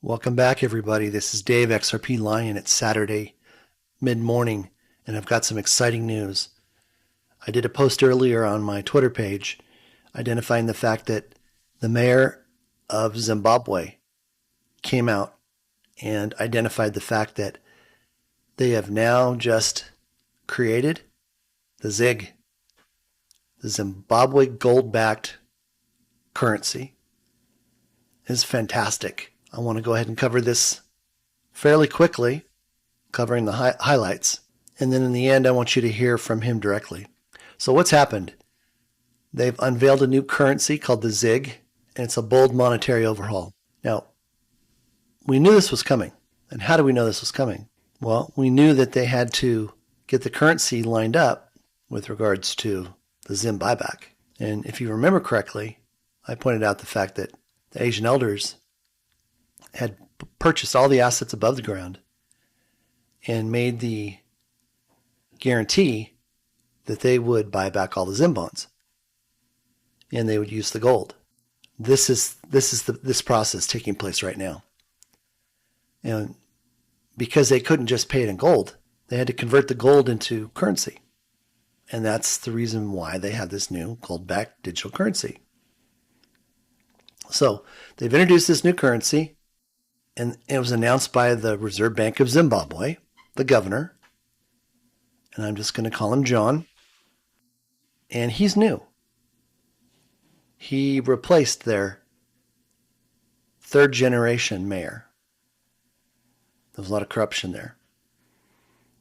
Welcome back, everybody. This is Dave, XRP Lion. It's Saturday, mid-morning, and I've got some exciting news. I did a post earlier on my Twitter page identifying the fact that the mayor of Zimbabwe came out and identified the fact that they have now just created the ZIG, the Zimbabwe gold-backed currency. It's fantastic. I want to go ahead and cover this fairly quickly, covering the highlights. And then in the end, I want you to hear from him directly. So what's happened? They've unveiled a new currency called the ZIG, and it's a bold monetary overhaul. Now, we knew this was coming. And how do we know this was coming? Well, we knew that they had to get the currency lined up with regards to the ZIM buyback. And if you remember correctly, I pointed out the fact that the Asian elders had purchased all the assets above the ground and made the guarantee that they would buy back all the ZIM Bonds and they would use the gold. This is this process taking place right now. And because they couldn't just pay it in gold, they had to convert the gold into currency. And that's the reason why they have this new gold-backed digital currency. So they've introduced this new currency, and it was announced by the Reserve Bank of Zimbabwe, the governor, and I'm just going to call him John, and he's new. He replaced their third-generation mayor. There was a lot of corruption there.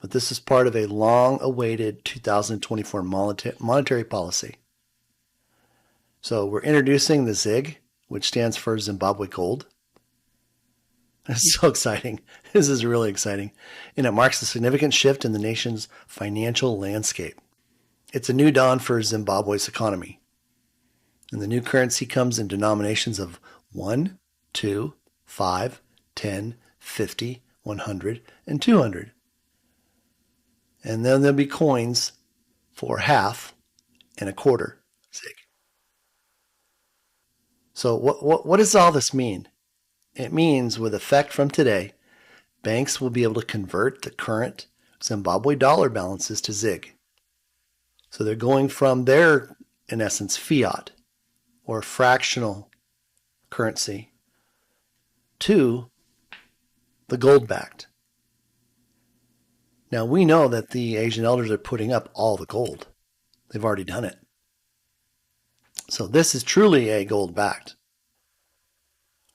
But this is part of a long-awaited 2024 monetary policy. So we're introducing the ZIG, which stands for Zimbabwe Gold. It's so exciting. This is really exciting. And it marks a significant shift in the nation's financial landscape. It's a new dawn for Zimbabwe's economy. And the new currency comes in denominations of 1, 2, 5, 10, 50, 100, and 200. And then there'll be coins for half and a quarter ZIG. So what does all this mean? It means with effect from today, banks will be able to convert the current Zimbabwe dollar balances to ZIG. So they're going from their, in essence, fiat or fractional currency to the gold-backed. Now we know that the Asian elders are putting up all the gold. They've already done it. So this is truly a gold-backed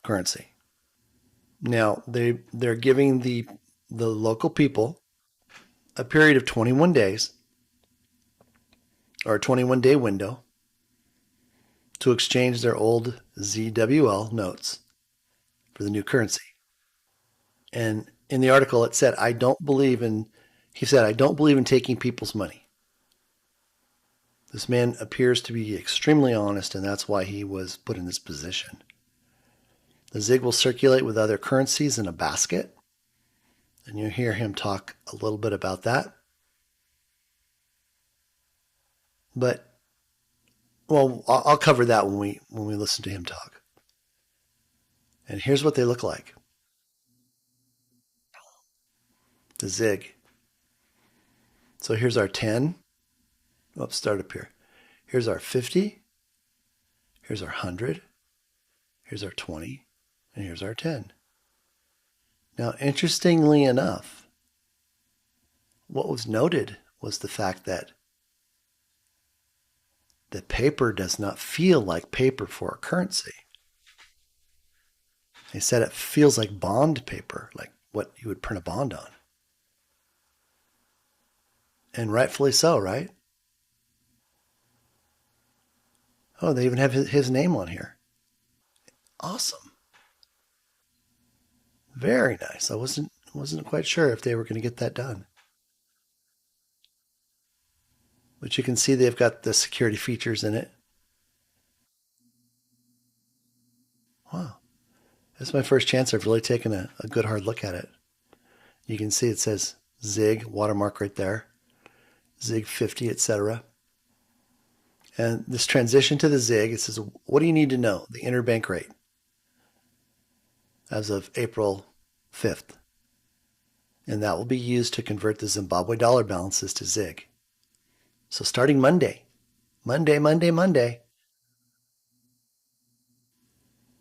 currency. Now, they're giving the local people a period of 21 days or a 21-day window to exchange their old ZWL notes for the new currency. And in the article, it said, I don't believe in taking people's money. This man appears to be extremely honest, and that's why he was put in this position. The ZIG will circulate with other currencies in a basket, and you'll hear him talk a little bit about that. But, well, I'll cover that when we listen to him talk. And here's what they look like. The ZIG. So here's our 10. Let's start up here. Here's our 50. Here's our 100. Here's our 20. And here's our 10. Now, interestingly enough, what was noted was the fact that the paper does not feel like paper for a currency. They said it feels like bond paper, like what you would print a bond on. And rightfully so, right? Oh, they even have his name on here. Awesome. Very nice. I wasn't quite sure if they were going to get that done. But you can see they've got the security features in it. Wow. This is my first chance I've really taken a good hard look at it. You can see it says ZIG, watermark right there. ZIG 50, etc. And this transition to the ZIG, it says, what do you need to know? The interbank rate. as of April 5th. And that will be used to convert the Zimbabwe dollar balances to ZIG. So starting Monday,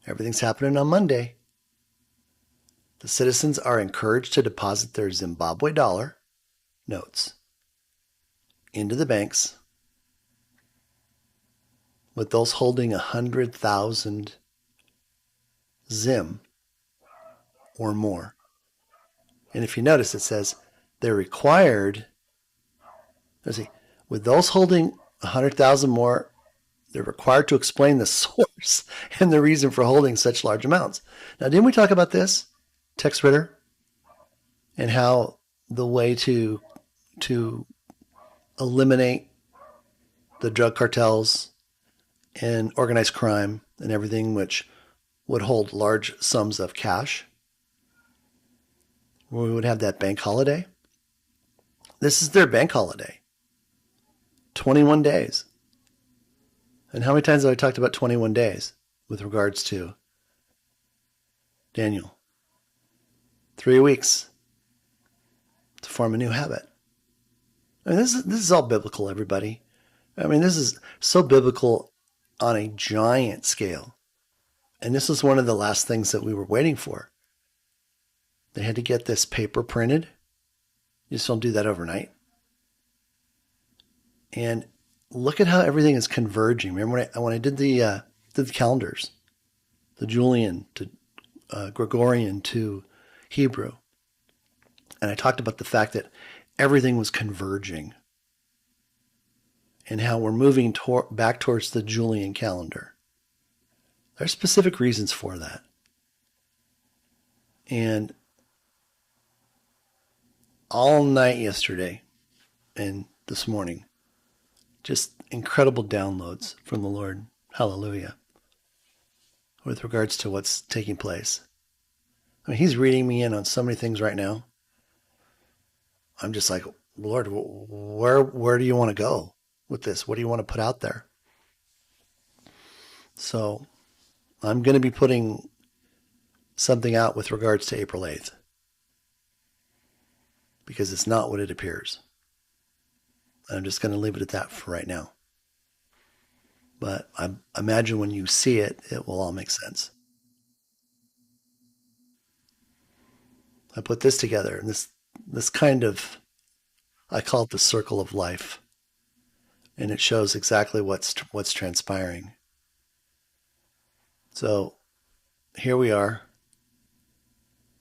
everything's happening on Monday. The citizens are encouraged to deposit their Zimbabwe dollar notes into the banks, with those holding 100,000 ZIM or more. And if you notice, it says they're required, let's see, with those holding 100,000 more, they're required to explain the source and the reason for holding such large amounts. Now, didn't we talk about this, Tex Ritter, and how the way to eliminate the drug cartels and organized crime and everything which would hold large sums of cash, where we would have that bank holiday? This is their bank holiday. 21 days. And how many times have I talked about 21 days with regards to Daniel? 3 weeks to form a new habit. I mean, this is all biblical, everybody. I mean, this is so biblical on a giant scale. And this was one of the last things that we were waiting for. They had to get this paper printed. You just don't do that overnight. And look at how everything is converging. Remember when I did the calendars, the Julian to Gregorian to Hebrew, and I talked about the fact that everything was converging and how we're moving back towards the Julian calendar. There's specific reasons for that. And all night yesterday and this morning, just incredible downloads from the Lord. Hallelujah. With regards to what's taking place. I mean, he's reading me in on so many things right now. I'm just like, Lord, where do you want to go with this? What do you want to put out there? So I'm going to be putting something out with regards to April 8th. Because it's not what it appears. I'm just going to leave it at that for right now. But I imagine when you see it, it will all make sense. I put this together, and this kind of, I call it the circle of life. And it shows exactly what's transpiring. So here we are.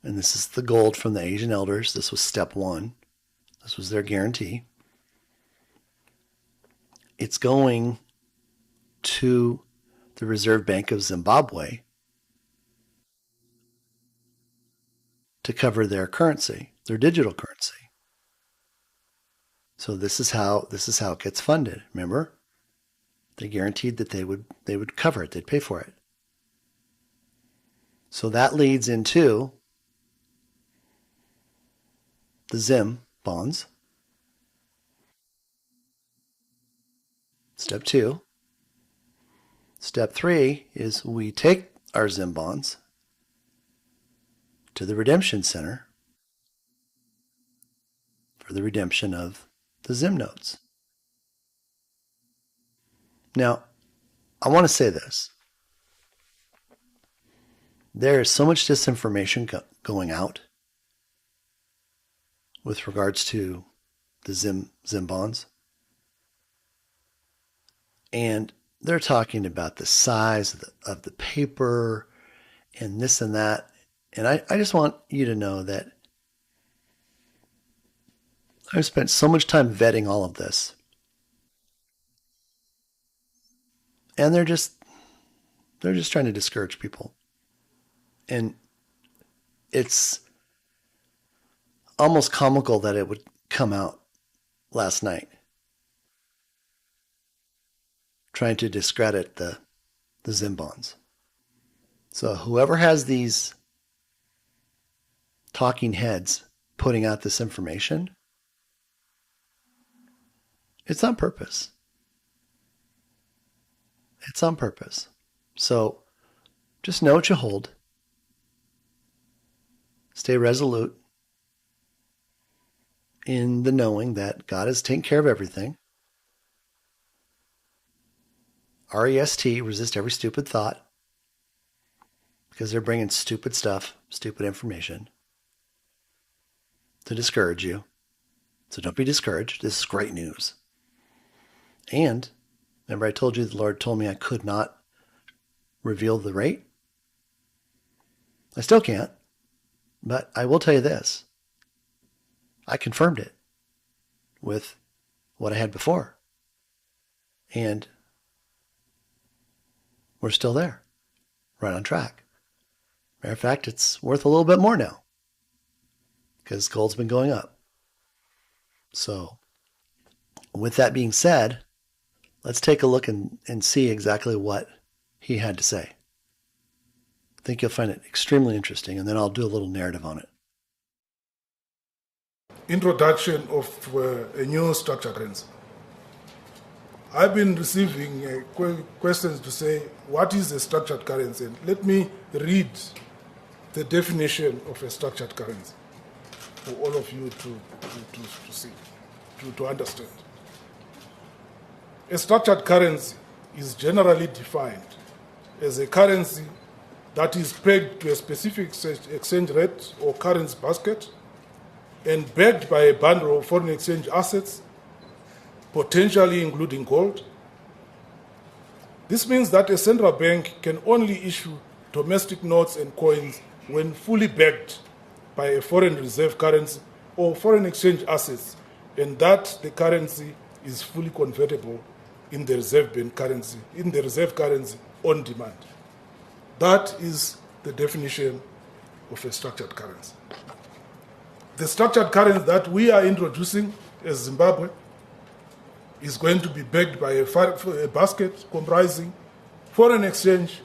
And this is the gold from the Asian elders. This was step 1. This was their guarantee. It's going to the Reserve Bank of Zimbabwe to cover their currency, their digital currency. So this is how it gets funded. Remember, they guaranteed that they would cover it. They'd pay for it. So that leads into the ZIM bonds. Step 2. Step 3 is we take our ZIM bonds to the redemption center for the redemption of the ZIM notes. Now, I want to say this. There is so much disinformation going out with regards to the ZIM bonds. And they're talking about the size of the paper and this and that. And I just want you to know that I've spent so much time vetting all of this. And they're just trying to discourage people. And it's almost comical that it would come out last night, trying to discredit the ZIM bonds. So whoever has these talking heads putting out this information, it's on purpose. It's on purpose. So just know what you hold. Stay resolute in the knowing that God is taking care of everything. REST, resist every stupid thought, because they're bringing stupid stuff, stupid information to discourage you. So don't be discouraged. This is great news. And remember I told you the Lord told me I could not reveal the rate? I still can't, but I will tell you this. I confirmed it with what I had before. And we're still there, right on track. Matter of fact, it's worth a little bit more now because gold's been going up. So with that being said, let's take a look and see exactly what he had to say. I think you'll find it extremely interesting, and then I'll do a little narrative on it. Introduction of a new structured currency. I've been receiving questions to say, what is a structured currency? And let me read the definition of a structured currency for all of you to see, to understand. A structured currency is generally defined as a currency that is pegged to a specific exchange rate or currency basket and backed by a bundle of foreign exchange assets, potentially including gold. This means that a central bank can only issue domestic notes and coins when fully backed by a foreign reserve currency or foreign exchange assets, and that the currency is fully convertible in the reserve currency on demand. That is the definition of a structured currency. The structured currency that we are introducing as Zimbabwe is going to be backed by a basket comprising foreign exchange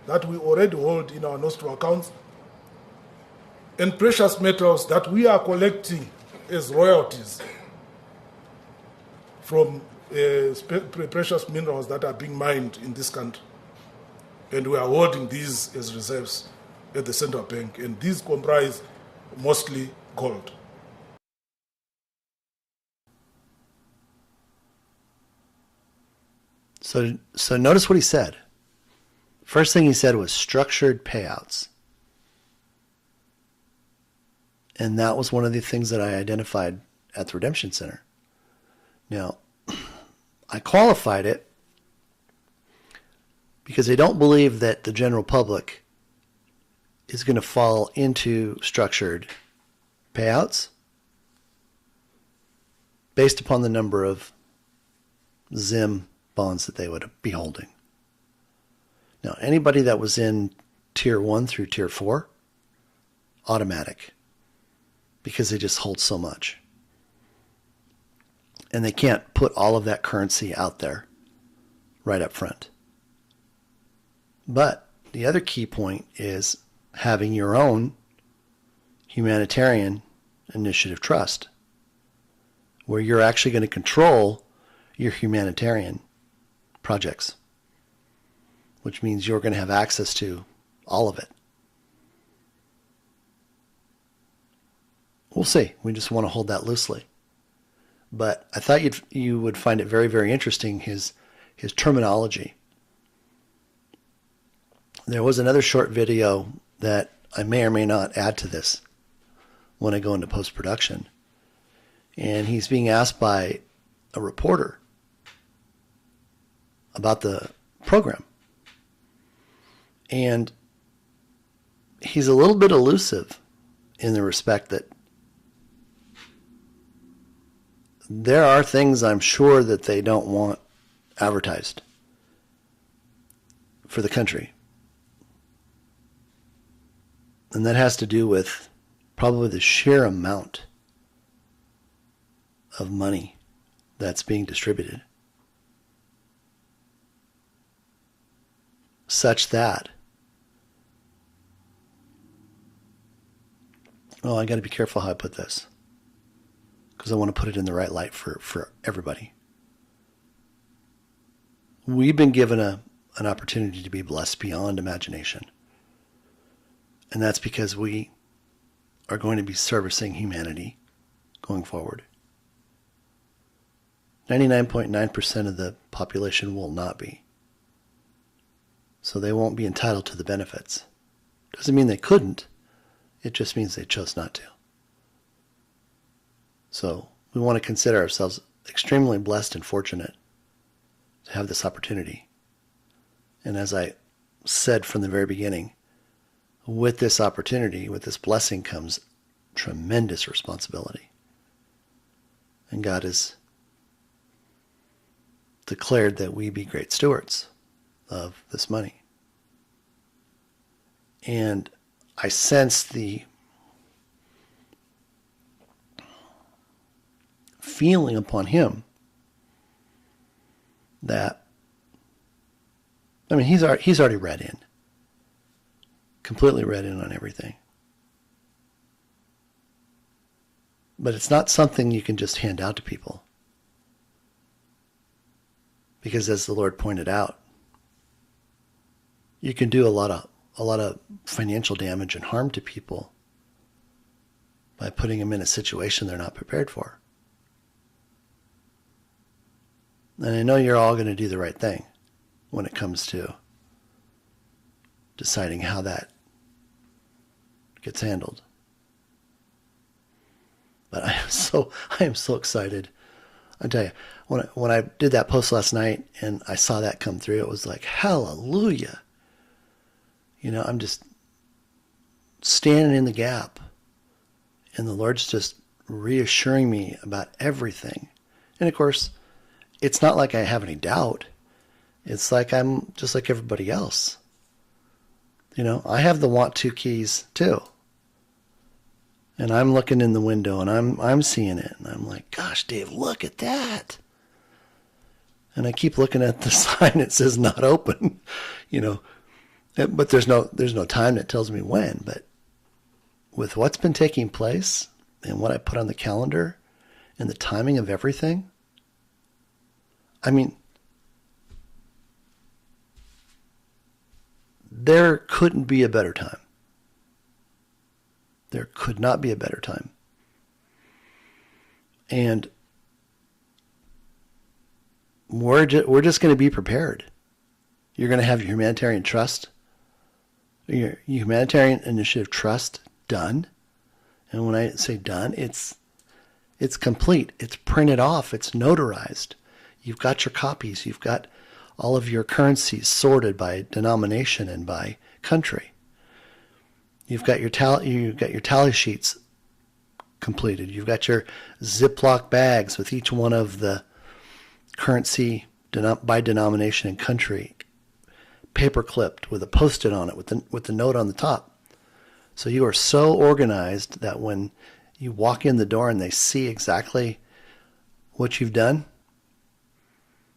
that we already hold in our nostro accounts and precious metals that we are collecting as royalties from precious minerals that are being mined in this country. And we are holding these as reserves at the central bank, and these comprise mostly gold. So notice what he said. First thing he said was structured payouts. And that was one of the things that I identified at the Redemption Center. Now, I qualified it because I don't believe that the general public is going to fall into structured payouts based upon the number of ZIM bonds that they would be holding. Now, anybody that was in Tier 1 through Tier 4, automatic, because they just hold so much. And they can't put all of that currency out there right up front. But the other key point is having your own humanitarian initiative trust, where you're actually going to control your humanitarian projects, which means you're going to have access to all of it. We'll see. We just want to hold that loosely. But I thought you would find it very, very interesting, his terminology. There was another short video that I may or may not add to this when I go into post-production. And he's being asked by a reporter about the program. And he's a little bit elusive in the respect that there are things I'm sure that they don't want advertised for the country. And that has to do with probably the sheer amount of money that's being distributed, such that, oh, I got to be careful how I put this, because I want to put it in the right light for everybody. We've been given an opportunity to be blessed beyond imagination. And that's because we are going to be servicing humanity going forward. 99.9% of the population will not be. So they won't be entitled to the benefits. Doesn't mean they couldn't. It just means they chose not to. So we want to consider ourselves extremely blessed and fortunate to have this opportunity. And as I said from the very beginning, with this opportunity, with this blessing comes tremendous responsibility. And God has declared that we be great stewards of this money. And I sense the feeling upon him that, I mean, he's already read in, completely read in on everything. But it's not something you can just hand out to people. Because as the Lord pointed out, you can do a lot of financial damage and harm to people by putting them in a situation they're not prepared for. And I know you're all going to do the right thing when it comes to deciding how that gets handled. But I am so excited. I tell you, when I did that post last night and I saw that come through, it was like, hallelujah. You know, I'm just standing in the gap, and the Lord's just reassuring me about everything. And of course, it's not like I have any doubt. It's like I'm just like everybody else. You know, I have the want to keys too. And I'm looking in the window and I'm seeing it. And I'm like, gosh, Dave, look at that. And I keep looking at the sign that says not open, you know. But there's no time that tells me when. But with what's been taking place and what I put on the calendar and the timing of everything, I mean, there couldn't be a better time. There could not be a better time. And we're just going to be prepared. You're going to have your humanitarian trust, your humanitarian initiative trust done. And when I say done, it's complete. It's printed off. It's notarized. You've got your copies. You've got all of your currencies sorted by denomination and by country. You've got your tally sheets completed. You've got your Ziploc bags with each one of the currency by denomination and country, paper clipped with a Post-it on it with the note on the top. So you are so organized that when you walk in the door and they see exactly what you've done,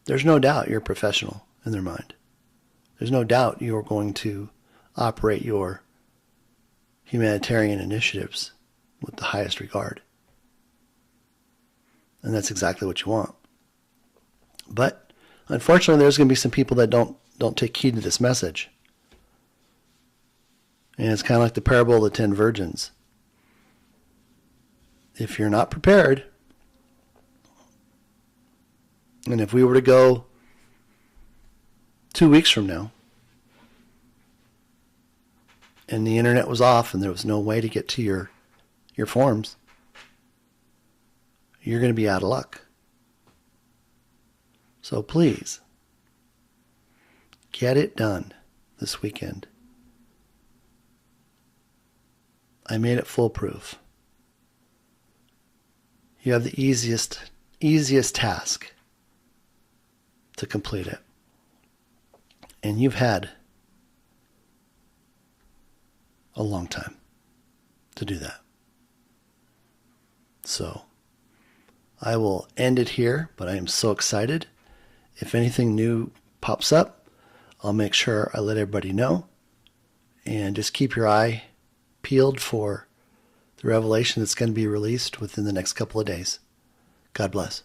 there's no doubt you're a professional in their mind. There's no doubt you're going to operate your humanitarian initiatives with the highest regard. And that's exactly what you want. But unfortunately, there's going to be some people that don't take heed to this message. And it's kind of like the parable of the 10 virgins. If you're not prepared, and if we were to go 2 weeks from now, and the internet was off and there was no way to get to your forms, you're going to be out of luck. So please, get it done this weekend. I made it foolproof. You have the easiest task to complete it. And you've had a long time to do that. So I will end it here, but I am so excited. If anything new pops up, I'll make sure I let everybody know. And just keep your eye peeled for the revelation that's going to be released within the next couple of days. God bless.